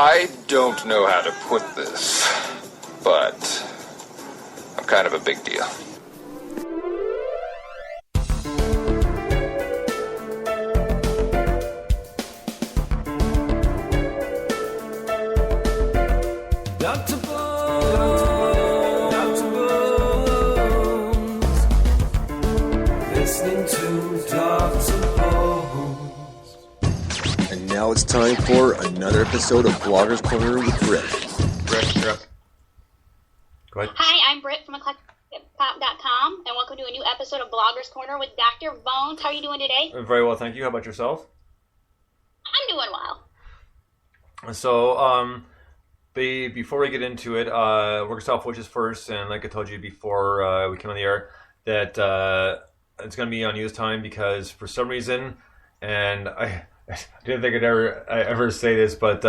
I don't know how to put this, but I'm kind of a big deal. Dr. Bones, listening to Dr. Bones. And now it's time for another episode of Blogger's Corner with Britt. Britt, you're up. Go ahead. Hi, I'm Britt from eclecticpop.com, and welcome to a new episode of Blogger's Corner with Dr. Bones. How are you doing today? Very well, thank you. How about yourself? I'm doing well. So, before we get into it, work yourself which is first, and like I told you before we came on the air, that it's going to be on you this time because for some reason, and I didn't think I'd ever say this, but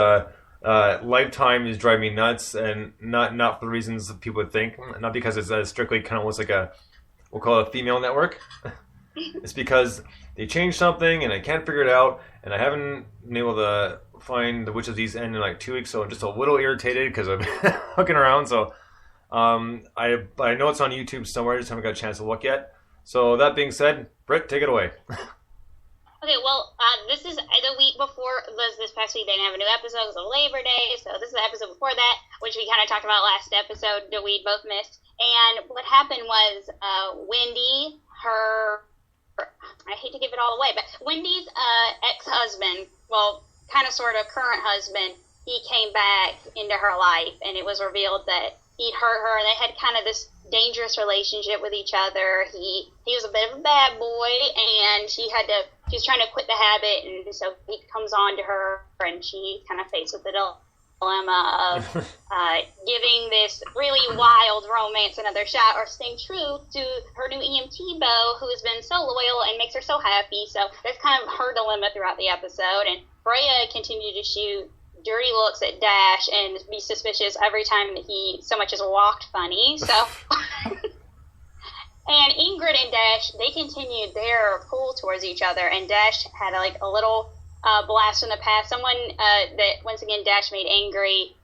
Lifetime is driving me nuts, and not for the reasons that people would think, not because it's strictly kind of almost like we'll call it a female network. It's because they changed something and I can't figure it out, and I haven't been able to find which of these end in like 2 weeks, so I'm just a little irritated because I'm hooking around. So I know it's on YouTube somewhere, I just haven't got a chance to look yet. So that being said, Britt, take it away. Okay, well, this is the week before, this past week they didn't have a new episode because of Labor Day, so this is the episode before that, which we kind of talked about last episode that we both missed. And what happened was Wendy, I hate to give it all away, but Wendy's ex-husband, well, kind of sort of current husband, he came back into her life, and it was revealed that he'd hurt her, and they had kind of this dangerous relationship with each other. He was a bit of a bad boy, and she was trying to quit the habit, and so he comes on to her, and she kind of faced with the dilemma of giving this really wild romance another shot or staying true to her new EMT beau, who has been so loyal and makes her so happy. So that's kind of her dilemma throughout the episode, and Freya continued to shoot dirty looks at Dash and be suspicious every time that he so much as walked funny. So, and Ingrid and Dash, they continued their pull towards each other, and Dash had a little blast from the past. Someone that, once again, Dash made angry.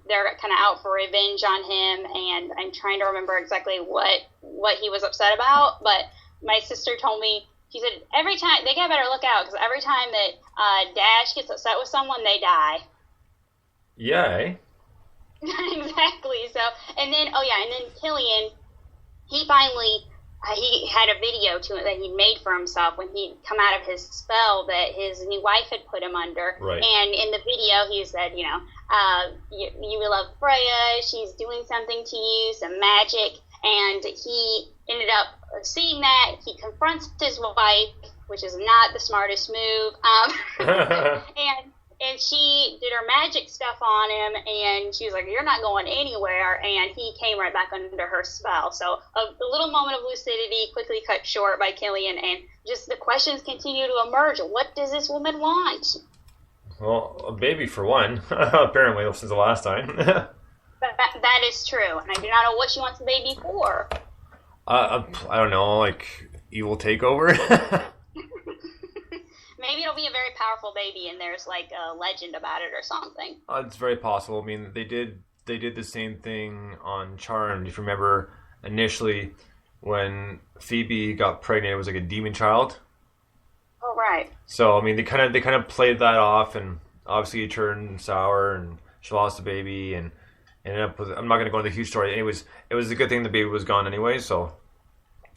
They're kind of out for revenge on him, and I'm trying to remember exactly what he was upset about, but my sister told me, she said, every time, they got better look out, because every time that Dash gets upset with someone, they die. Yay. Exactly. So, and then Killian, he finally, he had a video that he made for himself when he'd come out of his spell that his new wife had put him under. Right. And in the video, he said, you will love Freya, she's doing something to you, some magic. And he ended up seeing that. He confronts his wife, which is not the smartest move. And she did her magic stuff on him, and she was like, "You're not going anywhere." And he came right back under her spell. So a little moment of lucidity quickly cut short by Killian, and just the questions continue to emerge. What does this woman want? Well, a baby for one, apparently, since the last time. That is true, and I do not know what she wants the baby for. I don't know, like evil takeover. Maybe it'll be a very powerful baby, and there's like a legend about it or something. It's very possible. I mean, they did the same thing on Charmed. If you remember, initially when Phoebe got pregnant, it was like a demon child. Oh, right. So I mean, they kind of played that off, and obviously it turned sour, and she lost the baby, and ended up with, I'm not going to go into the huge story. It was a good thing the baby was gone anyway. So,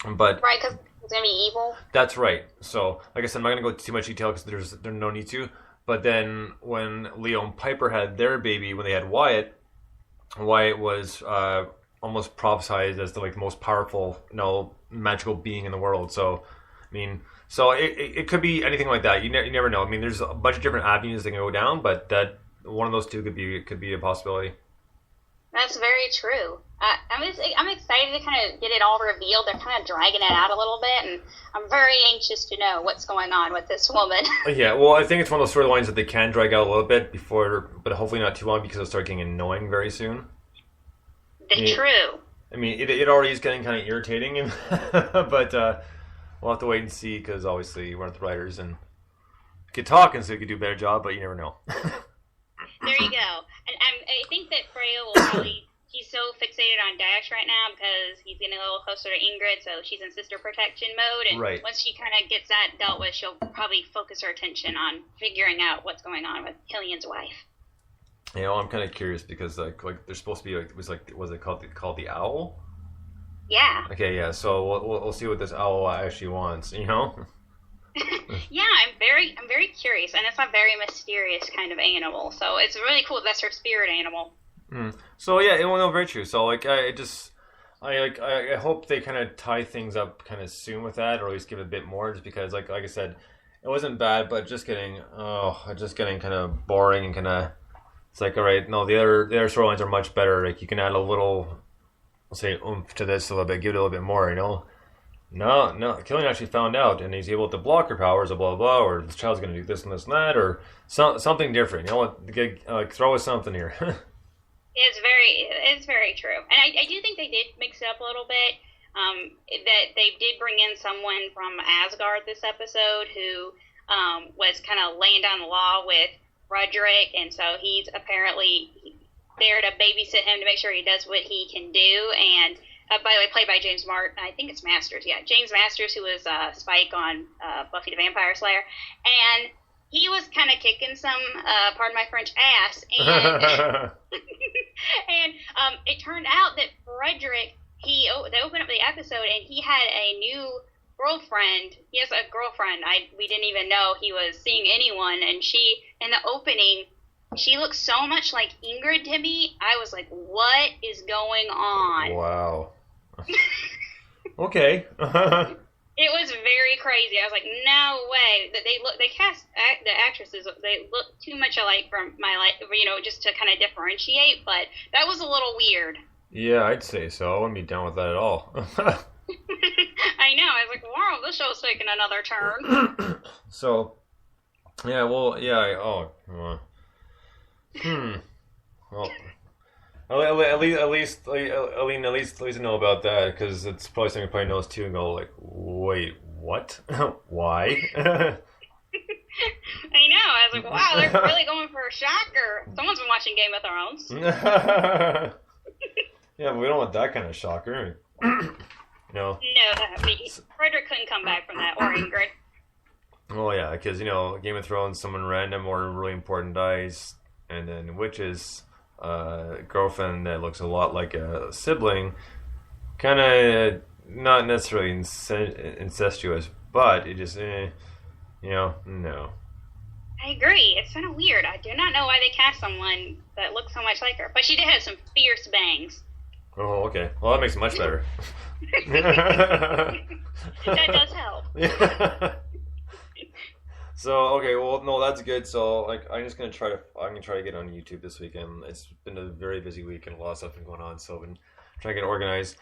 but right, because it's going to be evil. That's right. So, like I said, I'm not going to go into too much detail because there's no need to. But then when Leo and Piper had their baby, when they had Wyatt was almost prophesied as the most powerful, magical being in the world. So, I mean, it could be anything like that. You never know. I mean, there's a bunch of different avenues that can go down, but that one of those two could be a possibility. That's very true. I'm excited to kind of get it all revealed. They're kind of dragging it out a little bit, and I'm very anxious to know what's going on with this woman. Yeah, well, I think it's one of those storylines that they can drag out a little bit before, but hopefully not too long because it'll start getting annoying very soon. True. I mean, it already is getting kind of irritating, but we'll have to wait and see because obviously we're not the writers and could talk and so we could do a better job, but you never know. There you go. And I think that Freya will probably... He's so fixated on Dash right now because he's getting a little closer to Ingrid, so she's in sister protection mode. And once she kind of gets that dealt with, she'll probably focus her attention on figuring out what's going on with Killian's wife. You know, I'm kind of curious because like there's supposed to be was it called the owl? Yeah. Okay, yeah. So we'll see what this owl actually wants. You know. Yeah, I'm very curious, and it's a very mysterious kind of animal. So it's really cool. That's her spirit animal. So yeah, no, very true. So like I hope they kind of tie things up kind of soon with that, or at least give it a bit more, just because like I said, it wasn't bad, but just getting kind of boring and kind of it's like all right, no, the other storylines are much better. Like you can add a little, let's say, oomph to this a little bit, give it a little bit more, you know. No, Killian actually found out, and he's able to block her powers, or blah blah, or the child's going to do this and this and that, or something different. You know what? Throw us something here. It's very true, and I do think they did mix it up a little bit. That they did bring in someone from Asgard this episode who was kind of laying down the law with Frederick, and so he's apparently there to babysit him to make sure he does what he can do. And by the way, played by James I think it's Masters. Yeah, James Masters, who was Spike on Buffy the Vampire Slayer, and he was kind of kicking some, pardon my French, ass. And and it turned out that Frederick, they opened up the episode, and he had a new girlfriend. He has a girlfriend. We didn't even know he was seeing anyone. And she, in the opening, she looks so much like Ingrid to me. I was like, what is going on? Wow. Okay. It was very crazy. I was like, no way. That they cast the actresses. They look too much alike from my life, just to kind of differentiate. But that was a little weird. Yeah, I'd say so. I wouldn't be down with that at all. I know. I was like, wow, this show's taking another turn. So, yeah. Well, yeah. Well, at least I know about that, because it's probably something you probably knows too, and go like, wait, what? Why? I know. I was like, wow, they're really going for a shocker. Someone's been watching Game of Thrones. Yeah, but we don't want that kind of shocker. No, Frederick couldn't come back from that, or Ingrid. Well, yeah, because Game of Thrones, someone random or really important dies, and then witches. Girlfriend that looks a lot like a sibling, kind of not necessarily incestuous, but it just, no. I agree. It's kind of weird. I do not know why they cast someone that looks so much like her, but she did have some fierce bangs. Oh, okay. Well, that makes it much better. That does help. Yeah. So okay, well, no, that's good. So like, I'm gonna try to get on YouTube this weekend. It's been a very busy week and a lot of stuff been going on, so I've been trying to get organized.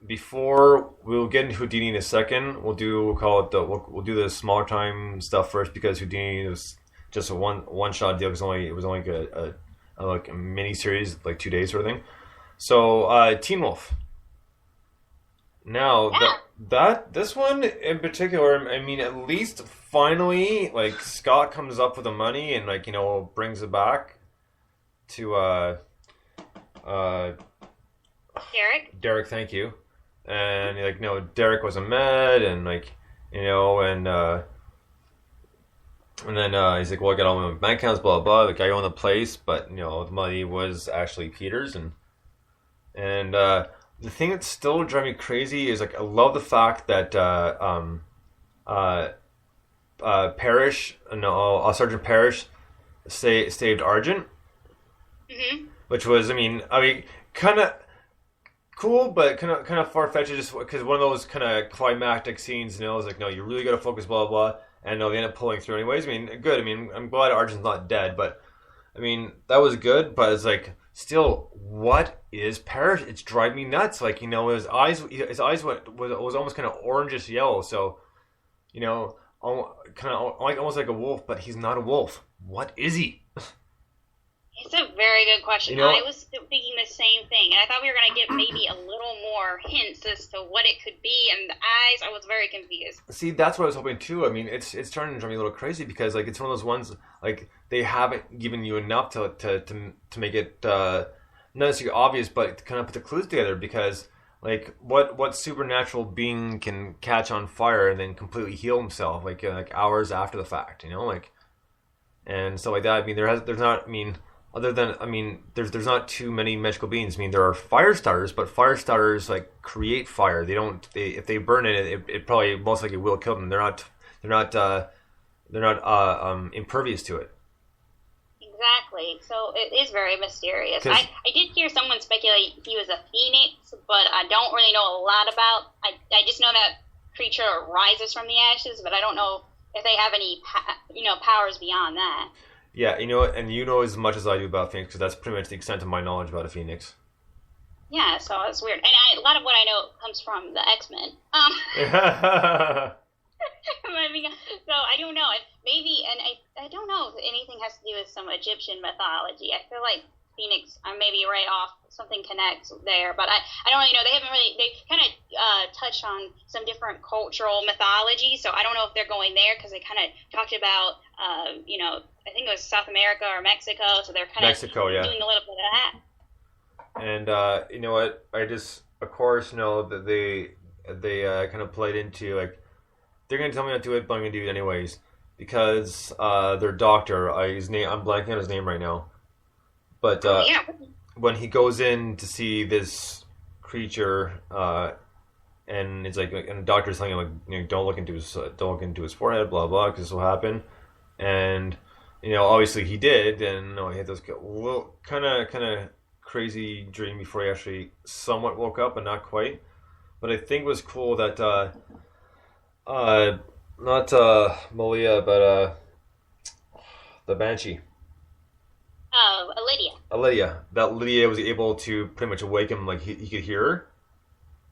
Before we'll get into Houdini in a second, we'll do the smaller time stuff first, because Houdini was just a one shot deal. It was only like a mini series, like 2 days sort of thing. So Teen Wolf. Now this one in particular, I mean, at least finally, like, Scott comes up with the money and, like, brings it back to Derek, thank you. And like, Derek was a med, and like, and then he's like, well, I got all my bank accounts, blah blah. Like, I own the place, but the money was actually Peter's, and the thing that's still driving me crazy is, like, I love the fact that Sergeant Parrish saved Argent, which was, I mean, kind of cool, but kind of far fetched, just because one of those kind of climactic scenes, is like, no, you really got to focus, blah blah, and they end up pulling through anyways. I mean, good. I mean, I'm glad Argent's not dead, but I mean, that was good, but it's like, still, what is Parrish? It's driving me nuts. Like, his eyes was almost kind of orangish yellow. So, kind of like almost like a wolf, but he's not a wolf. What is he? It's a very good question. You know, I was thinking the same thing, and I thought we were going to get maybe a little more hints as to what it could be, and the eyes, I was very confused. see, that's what I was hoping too. I mean, it's starting to drive me a little crazy because like it's one of those ones like they haven't given you enough to make it not necessarily obvious, but to kind of put the clues together because like what supernatural being can catch on fire and then completely heal himself like hours after the fact, you know, like and stuff like that. I mean, there's not. I mean. Other than, I mean, there's not too many magical beings. I mean, there are fire starters, but fire starters like create fire. They don't. If they burn it probably most likely will kill them. They're not impervious to it. Exactly. So it is very mysterious. I did hear someone speculate he was a phoenix, but I don't really know a lot about. I just know that creature rises from the ashes, but I don't know if they have any powers beyond that. Yeah, you know, and you know as much as I do about Phoenix, because that's pretty much the extent of my knowledge about a Phoenix. Yeah, so it's weird. And a lot of what I know comes from the X-Men. So I don't know. Maybe, and I don't know if anything has to do with some Egyptian mythology. I feel like Phoenix, I may be right off, something connects there, but I don't really know. They kind of touched on some different cultural mythology, so I don't know if they're going there because they kind of talked about, I think it was South America or Mexico, so they're kind of doing a little bit of that. And you know what? I just, of course, know that they kind of played into like they're gonna tell me not to do it, but I'm gonna do it anyways because their doctor, I'm blanking on his name right now, but when he goes in to see this creature, and it's like, and the doctor's telling him like, you know, don't look into his forehead, blah blah, because this will happen, and you know, obviously he did, and no, he had this little kind of crazy dream before he actually somewhat woke up, but not quite. But I think it was cool that not Malia, but the Banshee. Oh, Lydia. That Lydia was able to pretty much awake him, like he could hear her.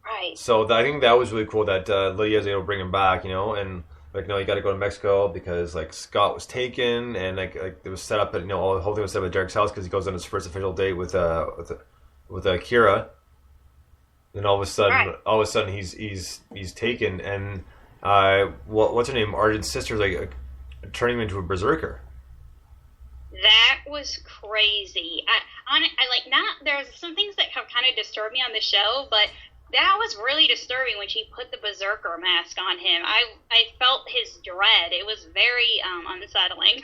Right. So I think that was really cool that Lydia was able to bring him back, you know, and like, no, you got to go to Mexico because like Scott was taken and like it was set up at, you know, the whole thing was set up at Derek's house because he goes on his first official date with Kira. Then all of a sudden he's taken, and what's her name? Arden's sister's like turning him into a berserker. That was crazy. I like not. There's some things that have kind of disturbed me on the show, but that was really disturbing when she put the berserker mask on him. I felt his dread. It was very unsettling.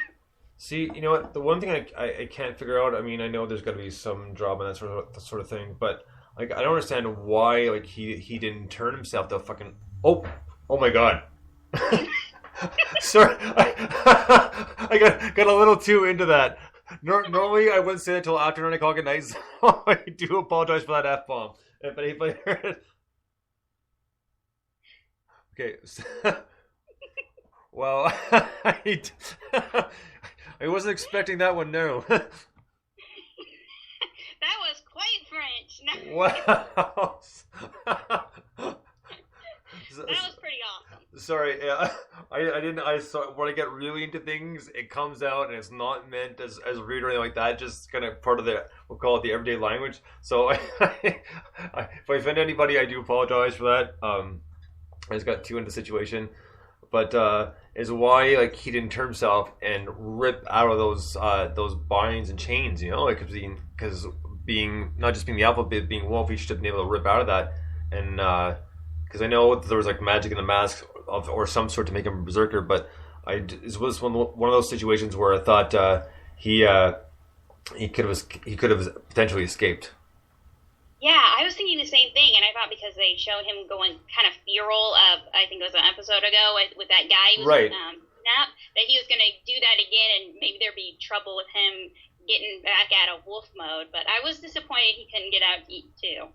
See, you know what? The one thing I can't figure out. I mean, I know there's got to be some drama and that sort of thing, but like I don't understand why like he didn't turn himself to fucking. Oh my god. Sorry, I got a little too into that. Normally I wouldn't say that until after 9 o'clock at night, so I do apologize for that F-bomb. If anybody heard it. Okay. So, well, I wasn't expecting that one, no. That was quite French. Wow. That was pretty awesome. Sorry, yeah, when I get really into things, it comes out and it's not meant as rude or anything like that. Just kind of part of we'll call it the everyday language. So if I offend anybody, I do apologize for that. I just got too into the situation, but is why like he didn't turn himself and rip out of those binds and chains, you know, like because being not just being the alpha, but being wolf, he should have been able to rip out of that and. Because I know there was like magic in the mask or some sort to make him a berserker, but it was one of those situations where I thought he could have potentially escaped. Yeah, I was thinking the same thing, and I thought because they showed him going kind of feral, I think it was an episode ago with that guy who was right. That he was going to do that again, and maybe there'd be trouble with him getting back out of wolf mode. But I was disappointed he couldn't get out to eat too.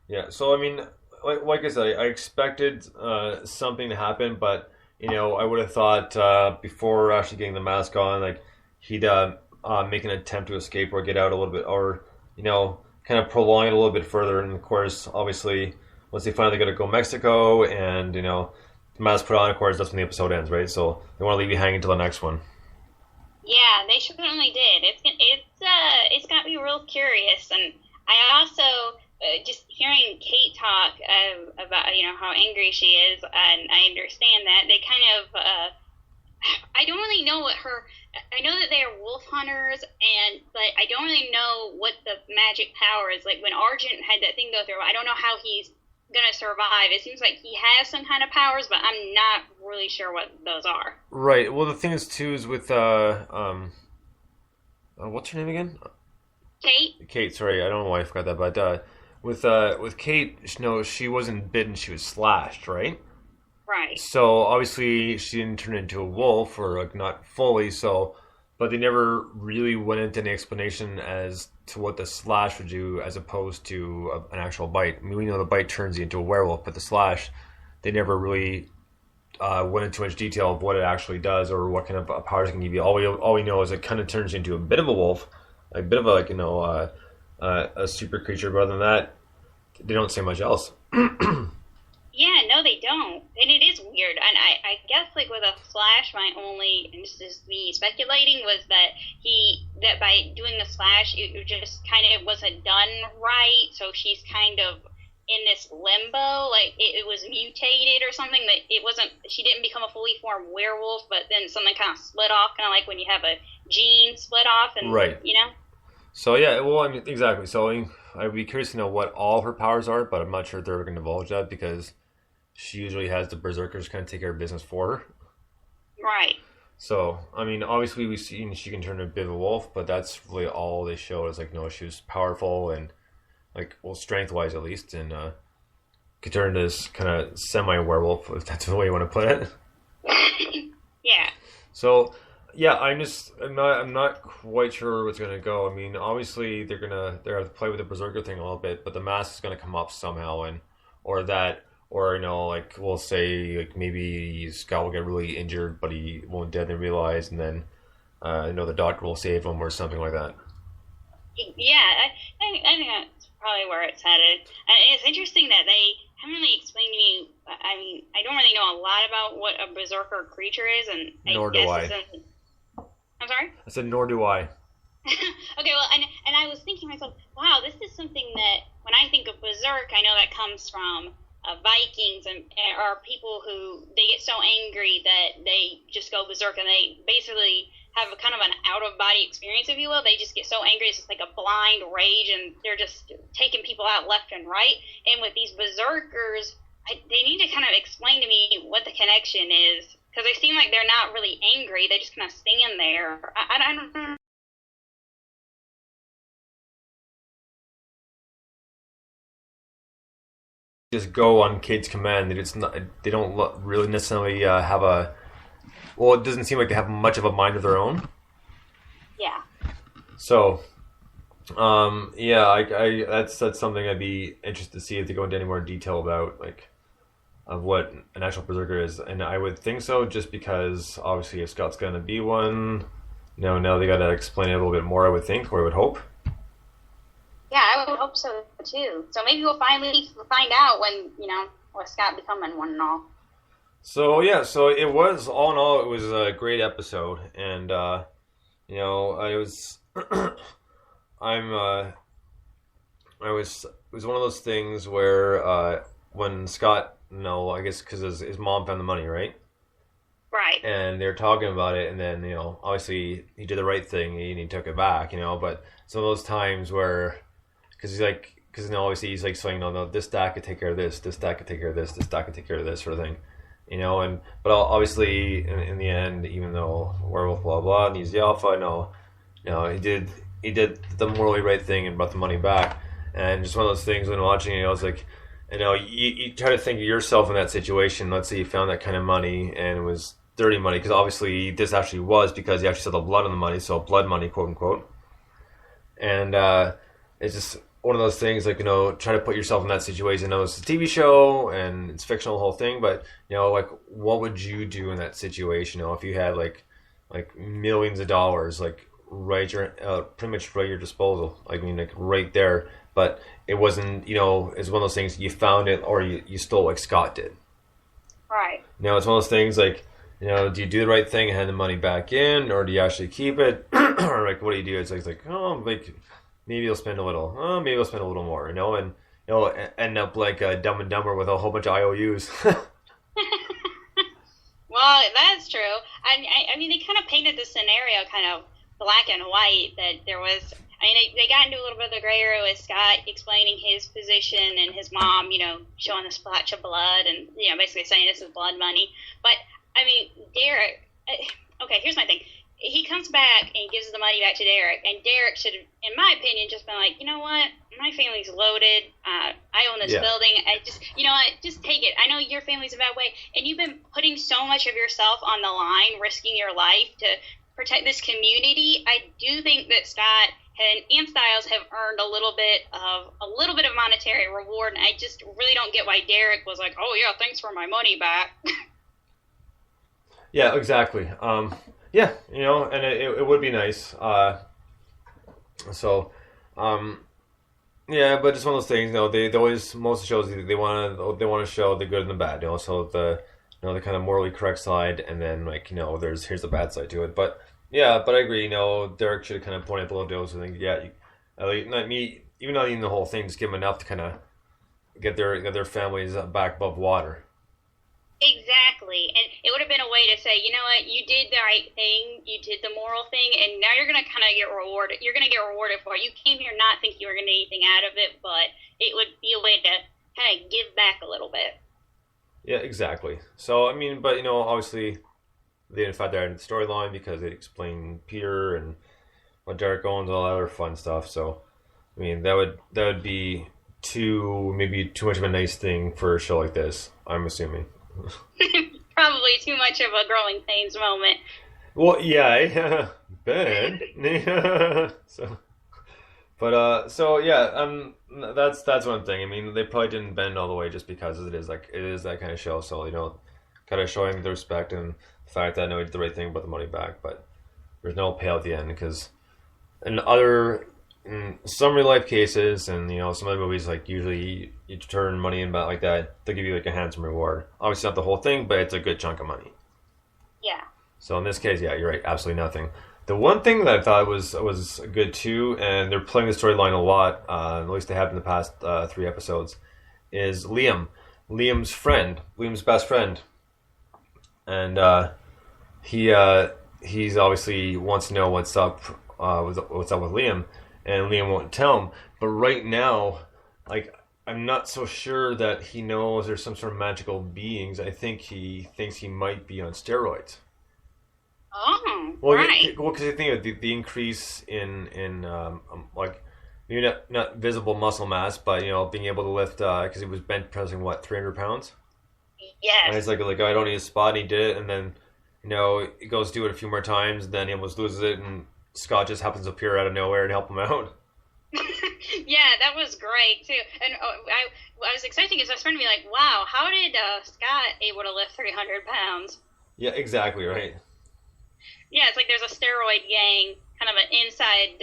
Yeah, so I mean. Like I said, I expected something to happen, but you know, I would have thought before actually getting the mask on, like he'd make an attempt to escape or get out a little bit, or you know, kind of prolong it a little bit further. And of course, obviously, once they finally got to go Mexico, and you know, the mask put on, of course, that's when the episode ends, right? So they want to leave you hanging till the next one. Yeah, they certainly did. It's got me real curious, and I also just hearing Kate talk about how angry she is, and I understand that they kind of I don't really know what her. I know that they are wolf hunters, but I don't really know what the magic power is. Like when Argent had that thing go through, I don't know how he's gonna survive. It seems like he has some kind of powers, but I'm not really sure what those are. Right. Well, the thing is too is with what's her name again? Kate? Kate. Sorry, I don't know why I forgot that, but with Kate, she wasn't bitten; she was slashed, right? Right. So obviously she didn't turn into a wolf, or like not fully. So, but they never really went into any explanation as to what the slash would do, as opposed to an actual bite. I mean, we know the bite turns you into a werewolf, but the slash, they never really went into much detail of what it actually does or what kind of powers it can give you. All we know is it kind of turns you into a bit of a wolf, a bit of a a super creature. But other than that, they don't say much else. Yeah, no, they don't, and it is weird. And I guess like with a Flash, my only, and this is me speculating, was that by doing the Slash, it just kind of wasn't done right. So she's kind of in this limbo, like it was mutated or something. That it wasn't. She didn't become a fully formed werewolf, but then something kind of split off, kind of like when you have a gene split off, and right. So yeah, well, I mean, exactly. So I'd be curious to know what all her powers are, but I'm not sure if they're going to divulge that because she usually has the berserkers kind of take care of business for her. Right. So, I mean, obviously we've seen she can turn into a bit of a wolf, but that's really all they showed is like, no, she was powerful and like, well, strength-wise at least, and could turn into this kind of semi-werewolf, if that's the way you want to put it. Yeah. So, yeah, I'm not quite sure where it's gonna go. I mean, obviously they're gonna play with the berserker thing a little bit, but the mask is gonna come up somehow, or like we'll say like maybe Scott will get really injured, but he won't dead and realize, and then the doctor will save him or something like that. Yeah, I think that's probably where it's headed. And it's interesting that they haven't really explained to me. I mean, I don't really know a lot about what a berserker creature is, and Nor do I. I'm sorry? I said, nor do I. Okay, well, and I was thinking to myself, wow, this is something that, when I think of berserk, I know that comes from Vikings and are people who, they get so angry that they just go berserk, and they basically have a kind of an out-of-body experience, if you will. They just get so angry, it's just like a blind rage, and they're just taking people out left and right. And with these berserkers, they need to kind of explain to me what the connection is, because they seem like they're not really angry. They just kind of stand there. I don't know. Just go on Kate's command. They don't really necessarily have a. Well, it doesn't seem like they have much of a mind of their own. Yeah. So, that's something I'd be interested to see if they go into any more detail about, like, of what an actual berserker is, and I would think so, just because obviously if Scott's gonna be one, now they gotta explain it a little bit more. I would think, or I would hope. Yeah, I would hope so too. So maybe we'll finally find out when what Scott becoming one and all. So yeah, so it was all in all, it was a great episode, and I was, it was one of those things where when Scott, I guess because his mom found the money, right? Right. And they're talking about it, and then obviously he did the right thing and he took it back, but some of those times where, because obviously he's like saying, no, this stack could take care of this stack could take care of this stack could take care of this sort of thing. But obviously in the end, even though werewolf blah blah and he's the alpha, he did the morally right thing and brought the money back. And just one of those things when watching it, I was like, you try to think of yourself in that situation. Let's say you found that kind of money and it was dirty money, because obviously this actually was, because he actually saw the blood on the money, so blood money, quote unquote. And it's just one of those things, like, try to put yourself in that situation. I know it's a TV show and it's fictional, the whole thing, but, like, what would you do in that situation? If you had, like millions of dollars, like, pretty much right at your disposal. I mean, like, right there. But it wasn't, it's one of those things, you found it or you stole like Scott did. Right. It's one of those things, like, You know, do you do the right thing and hand the money back in, or do you actually keep it, or like what do you do? It's like oh, like maybe you'll spend a little, oh, maybe you'll spend a little more, you know, and you'll end up like Dumb and Dumber with a whole bunch of IOUs. Well, that's true. I mean, they kind of painted the scenario kind of black and white. That there was, I mean, they got into a little bit of the gray area with Scott explaining his position and his mom, you know, showing the splotch of blood and, you know, basically saying this is blood money. But, I mean, Derek, okay, here's my thing. He comes back and gives the money back to Derek, and Derek should have, in my opinion, just been like, you know what, my family's loaded. I own this building. I just, you know what, just take it. I know your family's a bad way, and you've been putting so much of yourself on the line, risking your life to protect this community. I do think that Scott and Styles have earned a little bit of monetary reward, and I just really don't get why Derek was like, oh yeah, thanks for my money back. Yeah, exactly. Yeah, you know, and it would be nice. Yeah, but just one of those things. You know, they always, most shows they want to show the good and the bad. You know, so the the kind of morally correct side, and then like you know, here's the bad side to it. But yeah, but I agree. You know, Derek should kind of point out the little deals and think, yeah, not me, even not even the whole thing, just give them enough to kind of get their families back above water. Exactly. And it would have been a way to say, you know what, you did the right thing, you did the moral thing, and now you're going to kind of get rewarded. You're going to get rewarded for it. You came here not thinking you were going to get anything out of it, but it would be a way to kind of give back a little bit. Yeah, exactly. So, I mean, but, you know, obviously they didn't find that in the storyline because they explained Peter and what Derek owns, all that other fun stuff. So, I mean, that would be maybe too much of a nice thing for a show like this, I'm assuming. Probably too much of a growing pains moment. Well, yeah, Ben. So yeah, that's one thing. I mean, they probably didn't bend all the way just because it is that kind of show. So you know, kind of showing the respect and the fact that I know he did the right thing about the money back, but there's no payout at the end because in some real life cases and you know some other movies, like usually you turn money in back like that, they'll give you like a handsome reward. Obviously not the whole thing, but it's a good chunk of money. Yeah. So in this case, yeah, you're right, absolutely nothing. The one thing that I thought was good too, and they're playing the storyline a lot, at least they have in the past 3 episodes, is Liam's best friend, and he's obviously wants to know what's up with Liam. And Liam won't tell him. But right now, like, I'm not so sure that he knows there's some sort of magical beings. I think he thinks he might be on steroids. Oh, well, right. Well, because I think the increase in like, maybe not visible muscle mass, but, you know, being able to lift, because he was bench pressing, 300 pounds? Yes. And he's like, I don't need a spot, and he did it, and then, you know, he goes do it a few more times, then he almost loses it, and Scott just happens to appear out of nowhere and help him out. Yeah, that was great too. And I was expecting his best friend to be like, "Wow, how did Scott able to lift 300 pounds?" Yeah, exactly right. Yeah, it's like there's a steroid gang, kind of an inside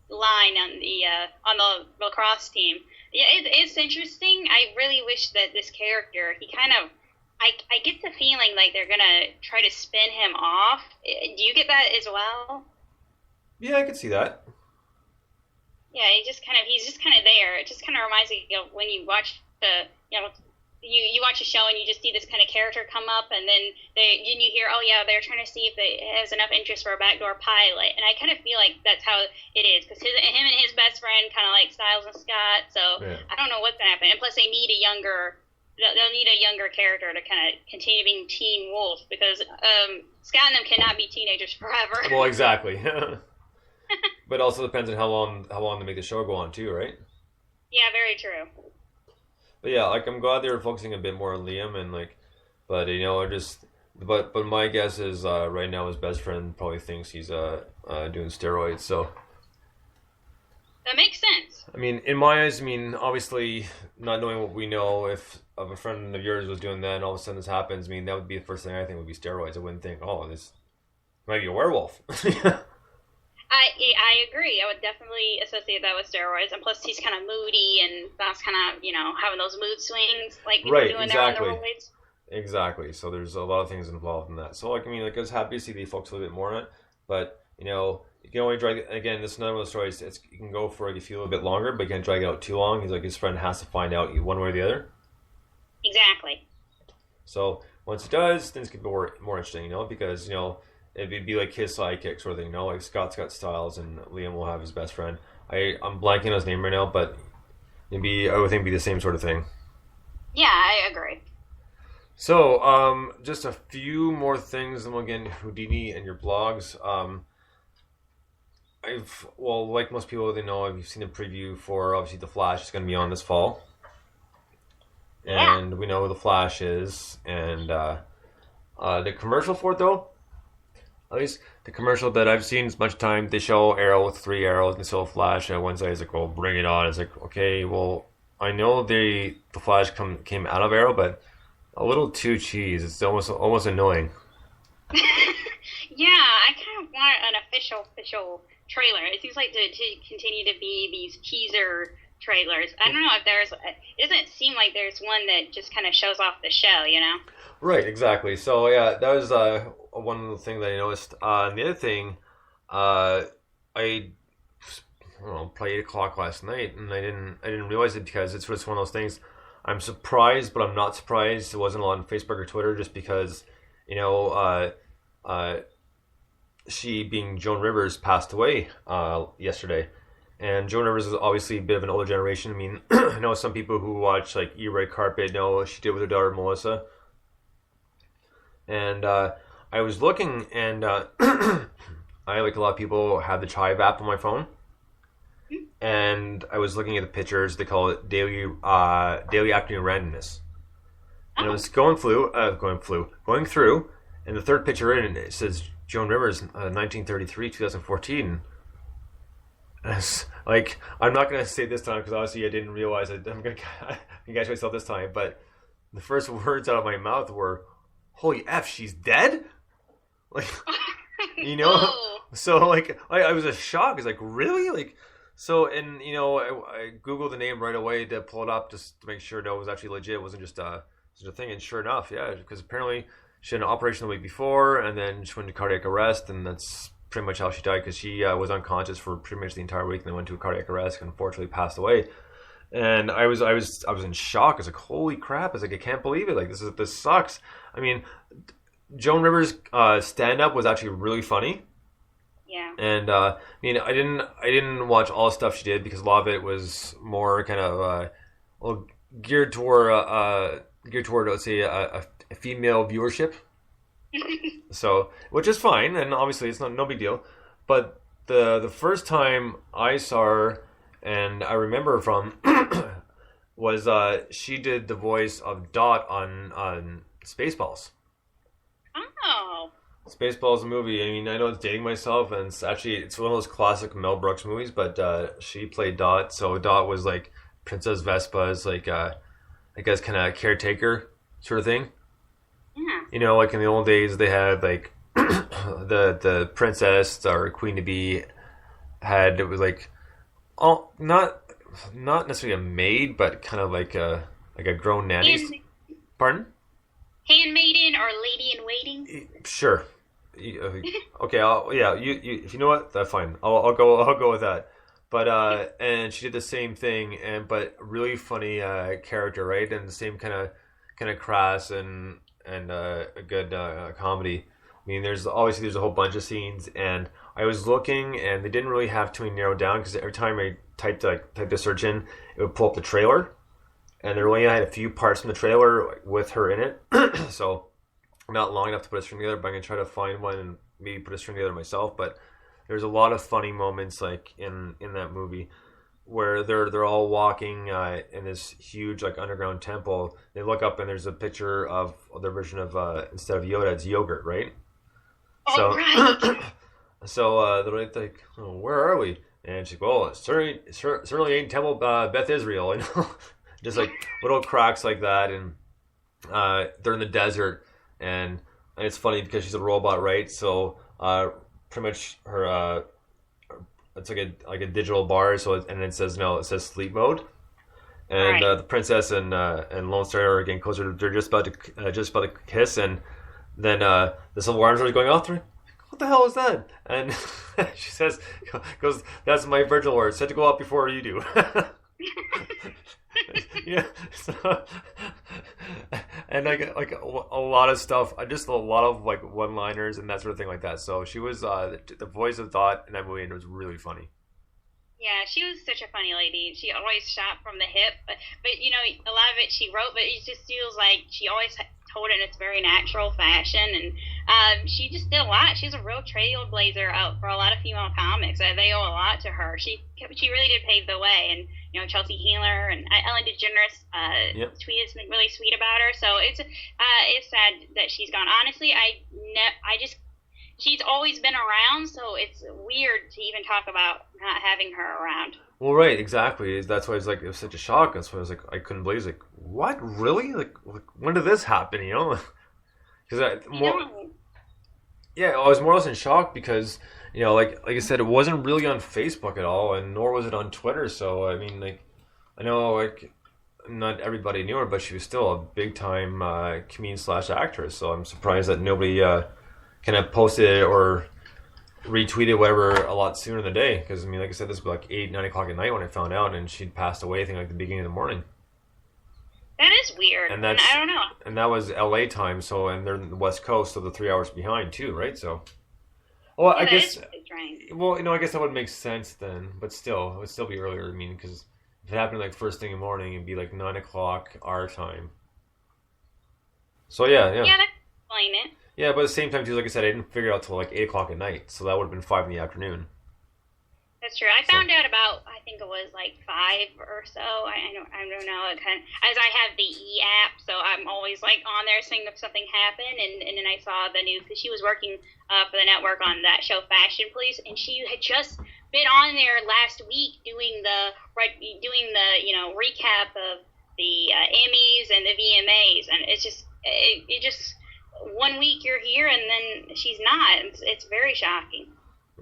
line on the lacrosse team. Yeah, it's interesting. I really wish that this character, he kind of, I get the feeling like they're gonna try to spin him off. Do you get that as well? Yeah, I could see that. Yeah, he's just kind of there. It just kind of reminds me of when you watch you watch a show and you just see this kind of character come up, and then you hear, oh yeah, they're trying to see if it has enough interest for a backdoor pilot, and I kind of feel like that's how it is because him and his best friend kind of like Styles and Scott. So yeah. I don't know what's gonna happen, and plus they need they'll need a younger character to kind of continue being Teen Wolf because Scott and them cannot be teenagers forever. Well, exactly. But also depends on how long to make the show go on too, right? Yeah, very true. But yeah, like I'm glad they were focusing a bit more on Liam and like, but you know, but my guess is right now his best friend probably thinks he's doing steroids, so. That makes sense. I mean, in my eyes, obviously, not knowing what we know, if a friend of yours was doing that and all of a sudden this happens, that would be the first thing I think would be steroids. I wouldn't think, oh, this might be a werewolf. I agree. I would definitely associate that with steroids, and plus he's kind of moody, and that's kind of having those mood swings like people right, doing exactly. there on the rollerblades. Exactly. So there's a lot of things involved in that. So like I mean, like I was happy to see they focus a little bit more on it, but you know, you can only drag it again. This is another one of the stories. You can go for like, if you feel a bit longer, but you can't drag it out too long. He's like his friend has to find out one way or the other. Exactly. So once it does, things get more interesting, you know, because you know it'd be like his sidekick sort of thing, you know, like Scott's got Styles and Liam will have his best friend. I'm blanking on his name right now, but I would think it'd be the same sort of thing. Yeah, I agree. So, just a few more things, and we'll get into Houdini and your blogs. Like most people, they know I've seen a preview for obviously The Flash is going to be on this fall, and we know who The Flash is, and the commercial for it though. At least the commercial that I've seen is much time. They show Arrow with 3 arrows and they show Flash. And one side is like, "Oh, bring it on!" It's like, okay, well, I know the Flash came out of Arrow, but a little too cheese. It's almost annoying. Yeah, I kind of want an official trailer. It seems like to continue to be these teaser trailers. I don't know if it doesn't seem like there's one that just kind of shows off the show, you know? Right, exactly. So yeah, that was one of the things that I noticed. And the other thing, I don't know, probably 8 o'clock last night, and I didn't realize it because it's just one of those things. I'm surprised, but I'm not surprised it wasn't on Facebook or Twitter, just because, you know, she, being Joan Rivers, passed away yesterday. And Joan Rivers is obviously a bit of an older generation. I mean, I know some people who watch like E-Red Carpet know what she did with her daughter Melissa. And I was looking, and I, like a lot of people, have the Chive app on my phone. And I was looking at the pictures. They call it daily afternoon randomness. And I was going through, and the third picture in it says Joan Rivers, 1933, 2014. And it's like, I'm not going to say this time because obviously I didn't realize it. I'm going to catch myself this time. But the first words out of my mouth were, "Holy F, she's dead?" Like, you know? Oh. So, like, I was a shock. It's like, really? Like, so, and, you know, I Googled the name right away to pull it up just to make sure no, it was actually legit. It wasn't just a thing. And sure enough, yeah, because apparently she had an operation the week before, and then she went into cardiac arrest, and that's pretty much how she died, because she was unconscious for pretty much the entire week, and then went to a cardiac arrest and unfortunately passed away. And I was in shock. I was like, holy crap. I was like, I can't believe it. Like, this sucks. I mean, Joan Rivers' stand-up was actually really funny. Yeah. And I mean, I didn't watch all the stuff she did, because a lot of it was more kind of geared toward let's say a female viewership. So, which is fine, and obviously it's no big deal. But the first time I saw her, and I remember from was she did the voice of Dot on Spaceballs. Oh. Spaceballs, a movie. I mean, I know it's dating myself, and it's one of those classic Mel Brooks movies. But she played Dot, so Dot was like Princess Vespa's like I guess kind of caretaker sort of thing. Yeah. You know, like in the old days, they had like the princess or queen to be it was like not necessarily a maid, but kind of like a grown nanny. Pardon? Handmaiden or lady in waiting. Sure. Okay. You if you know what, that's fine. I'll go with that. But and she did the same thing, but really funny character, right? And the same kind of crass and a good comedy. I mean, there's a whole bunch of scenes, and I was looking, and they didn't really have too many narrowed down, because every time I typed the search in, it would pull up the trailer, and there only had a few parts from the trailer with her in it. So not long enough to put a string together, but I'm gonna try to find one and maybe put a string together myself. But there's a lot of funny moments like in that movie, where they're all walking in this huge like underground temple. They look up, and there's a picture of their version of instead of Yoda, it's yogurt, right? Oh, right. So they're like, oh, where are we? And she's like, well, it certainly ain't Temple Beth Israel, you know, just like little cracks like that. And they're in the desert, and it's funny because she's a robot, right? So pretty much her it's like a digital bar. So and it says sleep mode. and Right. the princess and Lone Star are getting closer. They're just about to kiss, and then the Civil War starts going off. They're like, what the hell is that? And she goes, that's my Virgil word. Said to go out before you do. Yeah. So, and like a lot of stuff, just a lot of like one-liners and that sort of thing like that. So she was the voice of thought in that movie, and it was really funny. Yeah, she was such a funny lady. She always shot from the hip, but you know, a lot of it she wrote, but it just feels like she always told it in its very natural fashion, and she just did a lot. She's a real trailblazer out for a lot of female comics. They owe a lot to her. She really did pave the way, and you know, Chelsea Healer and Ellen DeGeneres Yep. tweeted something really sweet about her. So it's sad that she's gone. Honestly, I just she's always been around, so it's weird to even talk about not having her around. Well, right, exactly. That's why it was such a shock. That's why I was like, I couldn't believe it. Like, what, really? Like when did this happen? You know? Because yeah, I was more or less in shock because you know, like I said, it wasn't really on Facebook at all, and nor was it on Twitter. So I mean, like, I know like not everybody knew her, but she was still a big time comedian / actress. So I'm surprised that nobody kind of posted it or retweeted whatever a lot sooner in the day. Because I mean, like I said, this was like 8, 9 o'clock at night when I found out, and she'd passed away. I think like the beginning of the morning. That is weird. And And that's I don't know. and that was LA time, so and they're in the West Coast, so they're 3 hours behind too, right? So, well, I Yeah, that guess, is really strange. well, you know, I guess that would make sense then, but still, it would still be earlier. I mean, because if it happened like first thing in the morning, it'd be like 9 o'clock our time. So yeah, Yeah, that could explain it. yeah. But at the same time, too, like I said, I didn't figure it out till like 8 o'clock at night, so that would have been 5 in the afternoon. That's true. I found out about, I think it was like 5 or so. I don't know. It kind of, as I have the E app, so I'm always like on there seeing if something happened. And then I saw the news because she was working for the network on that show Fashion Police, and she had just been on there last week doing the you know, recap of the Emmys and the VMAs, and it's just it just 1 week you're here and then she's not. It's very shocking.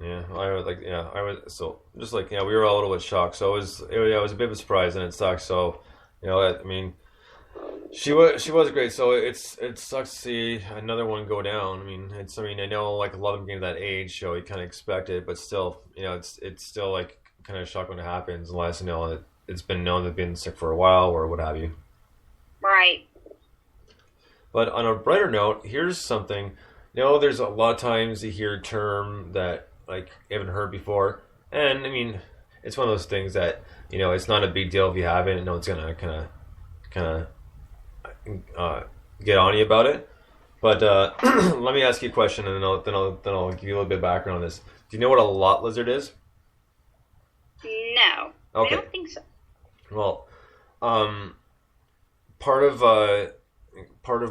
Yeah, I was so just like we were all a little bit shocked. So it was a bit of a surprise, and it sucks. So you know, I mean, she was great. So it sucks to see another one go down. I mean, I know like a lot of them getting to that age, so you kind of expect it, but still, you know, it's still like kind of shocked when it happens, unless you know it's been known they've been sick for a while or what have you. Right. But on a brighter note, here's something. You know, there's a lot of times you hear a term that like you haven't heard before, and I mean, it's one of those things that you know it's not a big deal if you haven't. No one's gonna kind of get on you about it. But let me ask you a question, and then I'll give you a little bit of background on this. Do you know what a lot lizard is? No. Okay. I don't think so. Well, part of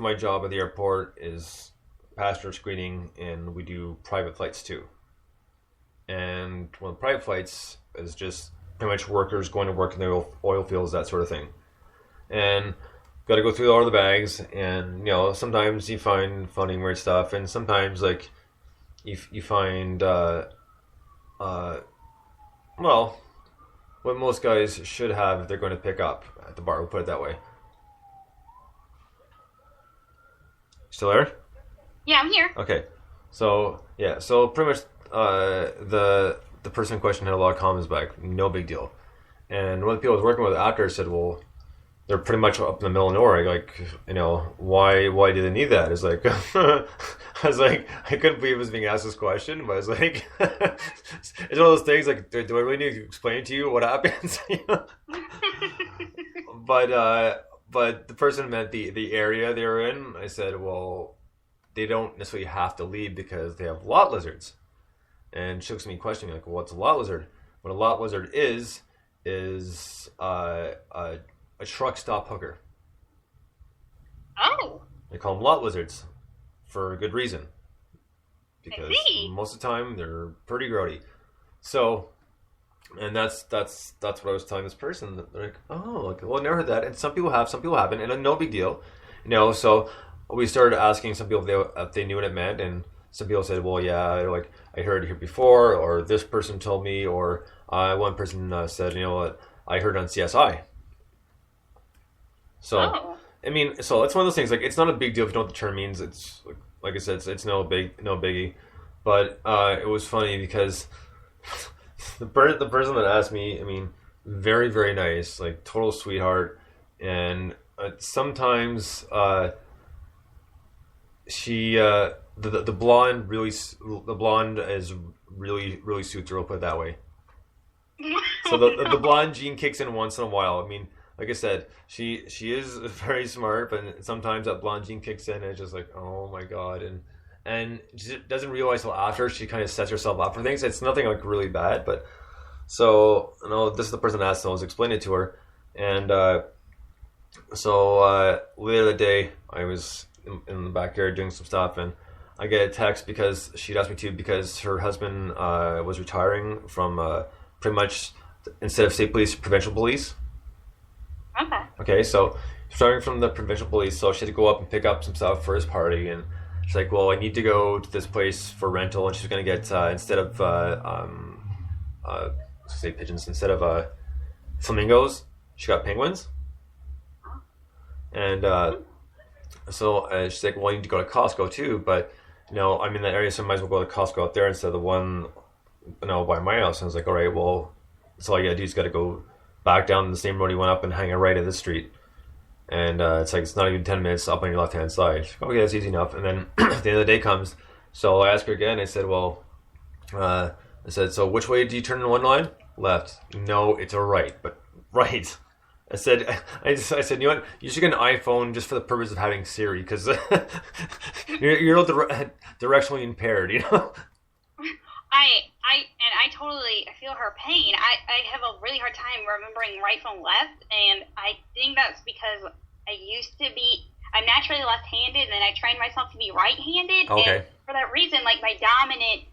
my job at the airport is passenger screening, and we do private flights too. And one of the private flights is just pretty much workers going to work in the oil fields, that sort of thing. And got to go through all the bags, and you know sometimes you find funny weird stuff, and sometimes like you find well, what most guys should have if they're going to pick up at the bar. We'll put it that way. Still there? Yeah, I'm here. Okay, so yeah, so pretty much the person in question had a lot of comments back, no big deal. And one of the people I was working with after said, well, they're pretty much up in the middle of nowhere. Like, you know, why do they need that? It's like, I was like, I couldn't believe I was being asked this question, but I was like, it's one of those things. Like, do I really need to explain to you what happens? You know? But the person meant the area they were in. I said, well, they don't necessarily have to leave because they have lot lizards. And she looks at me questioning, like, well, what's a lot lizard? What a lot lizard is a truck stop hooker. Oh. They call them lot lizards for a good reason. Because I see. most of the time they're pretty grody. So, and that's what I was telling this person. They're like, oh, okay, well, I never heard that. And some people have, some people haven't, and no big deal. You know, so we started asking some people if they knew what it meant, and some people said, well, yeah, like I heard it here before, or this person told me, or one person said, you know what, I heard on CSI. So, I mean, so it's one of those things. Like, it's not a big deal if you know what the term means. It's like I said, it's no biggie. But it was funny because the person that asked me, I mean, very very nice, like total sweetheart, and sometimes she the blonde is really suits her. I'll put it that way. So the blonde gene kicks in once in a while. I mean, like I said, she is very smart, but sometimes that blonde gene kicks in, and it's just like, oh my god, and she doesn't realize till after she kind of sets herself up for things. It's nothing like really bad, but so this is the person that asked, and I was explaining it to her, and so later that day, I was in the backyard doing some stuff, and I get a text because she'd asked me to, because her husband was retiring from pretty much, instead of state police, provincial police. Okay, so starting from the provincial police, so she had to go up and pick up some stuff for his party, and she's like, well, I need to go to this place for rental, and she's going to get, instead of, say pigeons, instead of flamingos, she got penguins. And so she's like, well, I need to go to Costco too, but, I'm in that area, so I might as well go to Costco out there instead of the one, by my house. And I was like, all right, well, that's all you gotta do is gotta go back down the same road you went up and hang a right at this street. And it's like, it's not even 10 minutes up on your left-hand side. She's like, okay, that's easy enough. And then the end of the day comes, so I asked her again. I said, well, so which way do you turn in one line? Left. No, it's a right, but right. I said, you know what? You should get an iPhone just for the purpose of having Siri, because you're a little directionally impaired, I totally feel her pain. I have a really hard time remembering right from left, and I think that's because I'm naturally left-handed, and then I trained myself to be right-handed. Okay. And for that reason, like my dominant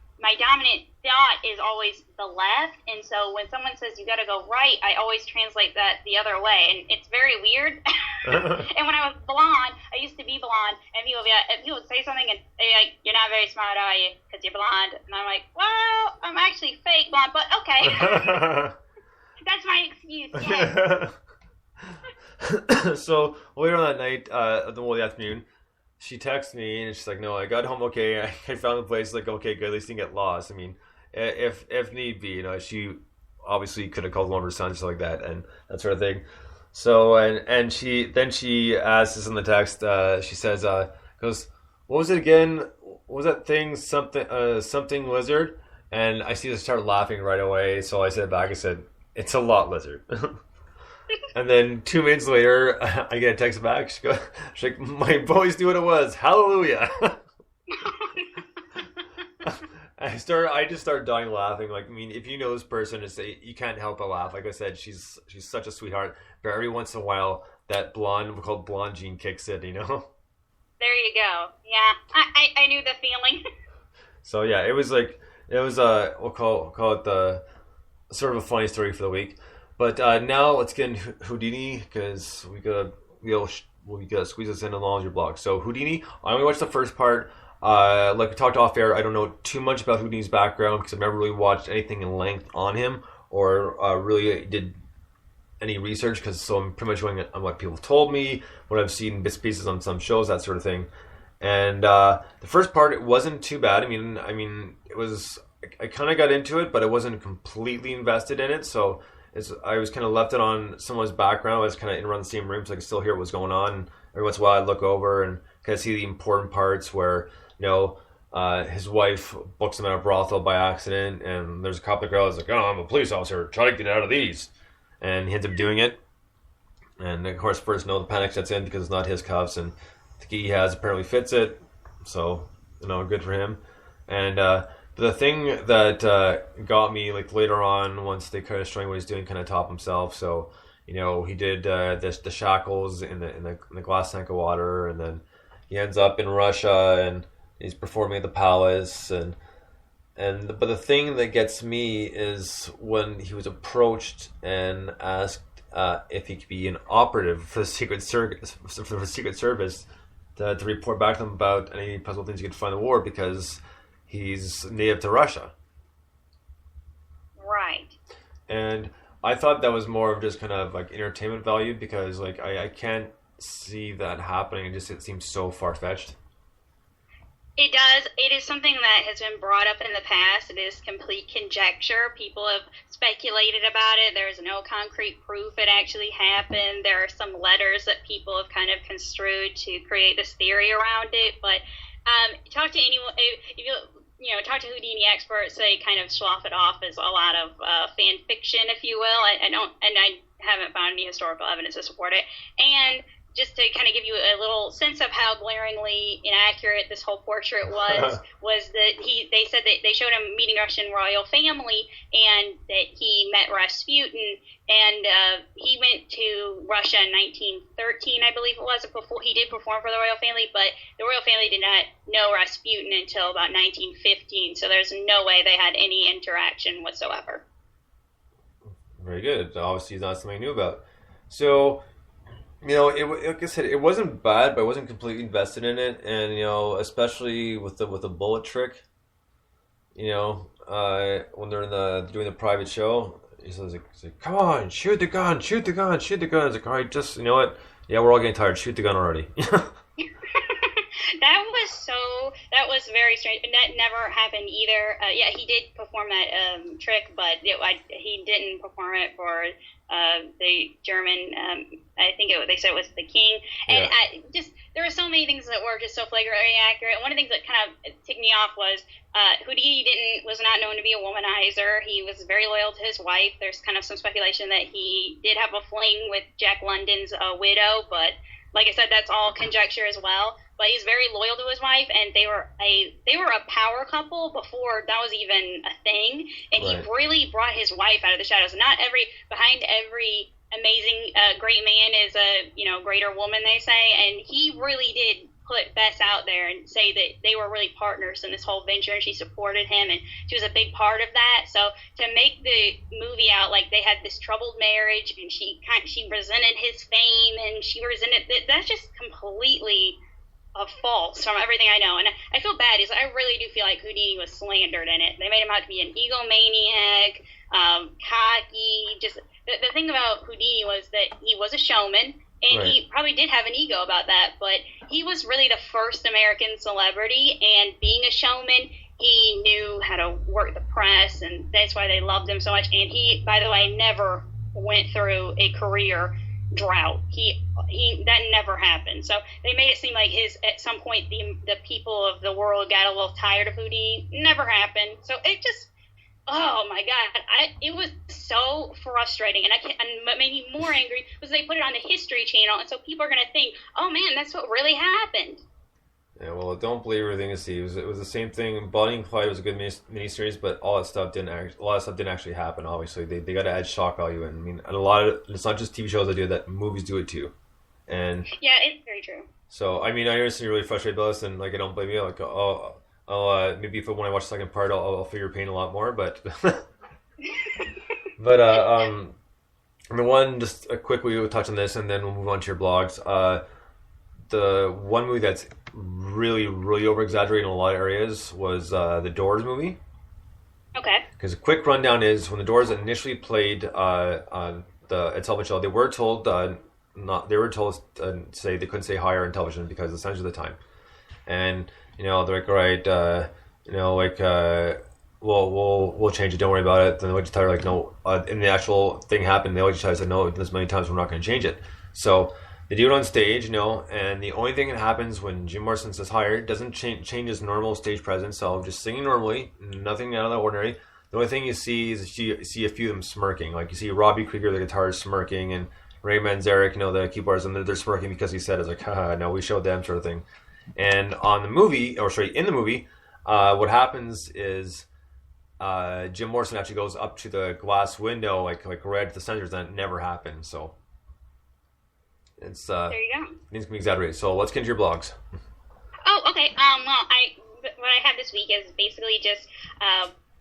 thought is always the left, and so when someone says you got to go right, I always translate that the other way, and it's very weird. And when I was blonde, I used to be blonde, and people would say something and they'd be like, "You're not very smart, are you? Because you're blonde." And I'm like, "Well, I'm actually fake blonde, but okay." That's my excuse. Yes. So later on that night, the afternoon, she texts me and she's like, "No, I got home okay. I found the place." Like, okay, good. At least didn't get lost. I mean, if need be, she obviously could have called one of her sons, stuff like that, and that sort of thing. So and she asks us in the text. She says, "Goes, what was it again? What was that thing? Something lizard?" And I see her start laughing right away. So I said back, I said, "It's a lot lizard." And then 2 minutes later, I get a text back. She's like, "My boys knew what it was. Hallelujah!" I just started dying laughing. Like, I mean, if you know this person, you can't help but laugh. Like I said, she's such a sweetheart. But every once in a while, that blonde gene kicks in. There you go. Yeah, I knew the feeling. So yeah, it was we'll call it the sort of a funny story for the week. But now let's get into Houdini, because we gotta squeeze this in along your blog. So Houdini, I only watched the first part. Like we talked off air, I don't know too much about Houdini's background because I've never really watched anything in length on him, or really did any research, so I'm pretty much going on what people told me, what I've seen bits and pieces on some shows, that sort of thing. And the first part, it wasn't too bad. I mean, it was. I kind of got into it, but I wasn't completely invested in it, so. I was kind of left it on someone's background. I was kind of in around the same room, so I could still hear what was going on. And every once in a while, I'd look over and kind of see the important parts where, his wife books him at a brothel by accident, and there's a couple of girls like, "Oh, I'm a police officer. Try to get out of these," and he ends up doing it. And of course, first, the panic sets in because it's not his cuffs, and the key he has apparently fits it. So, good for him. And the thing that got me, like later on, once they kind of showing what he's doing, kind of top himself. So, he did the shackles in the glass tank of water, and then he ends up in Russia and he's performing at the palace. But the thing that gets me is when he was approached and asked if he could be an operative for the Secret Service to report back to them about any possible things you could find in the war, because he's native to Russia. Right. And I thought that was more of just kind of like entertainment value because like I can't see that happening. It seems so far fetched. It does. It is something that has been brought up in the past. It is complete conjecture. People have speculated about it. There's no concrete proof it actually happened. There are some letters that people have kind of construed to create this theory around it. But talk to anyone. If you talk to Houdini experts, they kind of slough it off as a lot of fan fiction, if you will. I haven't found any historical evidence to support it. And just to kind of give you a little sense of how glaringly inaccurate this whole portrait was that they said that they showed him meeting Russian royal family and that he met Rasputin, and he went to Russia in 1913, I believe it was. Before he did perform for the royal family, but the royal family did not know Rasputin until about 1915, so there's no way they had any interaction whatsoever. Very good. Obviously, it's not something I knew about. So, like I said, it wasn't bad, but I wasn't completely invested in it, and especially with the bullet trick. When they're doing the private show, he says, like, "Come on, shoot the gun, shoot the gun, shoot the gun." It's like, all right, just you know what? Yeah, we're all getting tired. Shoot the gun already. That was very strange. That never happened either. Yeah, he did perform that trick, but he didn't perform it for the German. I think they said it was the king. And Yeah. There were so many things that were just so flagrantly accurate. One of the things that kind of ticked me off was Houdini was not known to be a womanizer. He was very loyal to his wife. There's kind of some speculation that he did have a fling with Jack London's widow, but like I said, that's all conjecture as well. But he's very loyal to his wife, and they were a power couple before that was even a thing. And Right. he really brought his wife out of the shadows. Behind every amazing great man is a greater woman, they say, and he really did put Bess out there and say that they were really partners in this whole venture, and she supported him, and she was a big part of that. So to make the movie out like they had this troubled marriage, and she resented his fame, and she resented that's just completely false from everything I know. And I feel bad because I really do feel like Houdini was slandered in it. They made him out to be an egomaniac, cocky. Just the thing about Houdini was that he was a showman, and Right. he probably did have an ego about that, but he was really the first American celebrity, and being a showman, he knew how to work the press, and that's why they loved him so much. And he, by the way, never went through a career drought. He that never happened. So they made it seem like at some point the people of the world got a little tired of Houdini. Never happened. So it just, oh my God, it was so frustrating, and what made me more angry was they put it on the History Channel, and so people are gonna think, oh man, that's what really happened. Yeah, well, don't believe everything you see. It was the same thing. Bonnie and Clyde was a good miniseries, but all that stuff didn't actually happen. Obviously, they got to add shock value in. I mean, it's not just TV shows that do that; movies do it too. And Yeah, it's very true. so, I mean, I understand you're really frustrated about this, and like I don't blame you. Like, maybe when I watch the second part, I'll feel your pain a lot more. But but the one just quickly we'll touch on this, and then we'll move on to your blogs. The one movie that's really, really over exaggerated in a lot of areas was the Doors movie. Okay. Because a quick rundown is when the Doors initially played on the television show, they were told to say they couldn't say higher in television because essentially the time, and they're like, all right, we'll change it. Don't worry about it. Then they just tell her like, no. And the actual thing happened. They always said no this many times. We're not going to change it. So they do it on stage, and the only thing that happens when Jim Morrison says higher doesn't change his normal stage presence. So just singing normally, nothing out of the ordinary. The only thing you see is you see a few of them smirking. Like you see Robbie Krieger, the guitarist, smirking, and Ray Manzarek, the keyboards, and they're smirking because he said it's like, haha, no, we showed them, sort of thing. And in the movie, what happens is Jim Morrison actually goes up to the glass window, like right at the center. That never happened. So it's There you go. things can be exaggerated. So let's get into your blogs. Oh, okay. What I have this week is basically just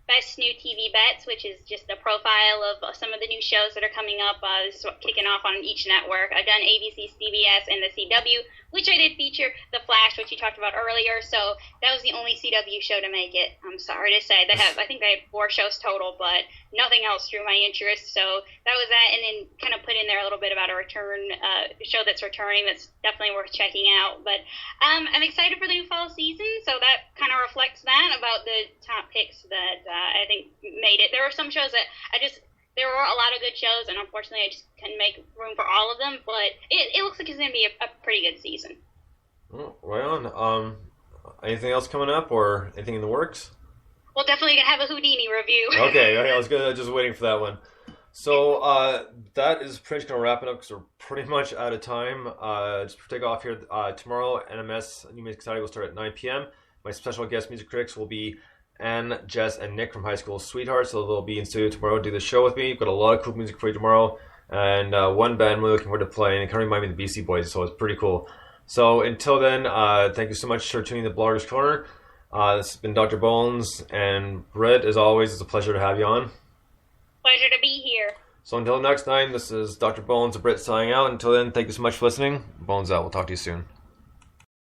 best new TV bets, which is just a profile of some of the new shows that are coming up. This is kicking off on each network. I've done ABC, CBS, and the CW which I did feature The Flash, which you talked about earlier. So that was the only CW show to make it. I'm sorry to say. I think they had 4 shows total, but nothing else drew my interest. So that was that, and then kind of put in there a little bit about a show that's returning that's definitely worth checking out. But I'm excited for the new fall season, so that kind of reflects that about the top picks that I think made it. There were some shows that there were a lot of good shows, and unfortunately I just couldn't make room for all of them, but it looks like it's going to be a pretty good season. Oh, right on. Anything else coming up or anything in the works? We'll definitely going to have a Houdini review. Okay, I was just waiting for that one. So that is pretty much going to wrap it up because we're pretty much out of time. Just to take off here, tomorrow, NMS New Music Society will start at 9 p.m. My special guest music critics will be Anne, Jess, and Nick from High School Sweethearts. So they'll be in studio tomorrow to do the show with me. We've got a lot of cool music for you tomorrow. And one band I'm really looking forward to playing. It kind of reminds me of the BC Boys, so it's pretty cool. So until then, thank you so much for tuning in to Bloggers Corner. This has been Dr. Bones. And Britt, as always, it's a pleasure to have you on. Pleasure to be here. So until next time, this is Dr. Bones and Britt signing out. Until then, thank you so much for listening. Bones out. We'll talk to you soon.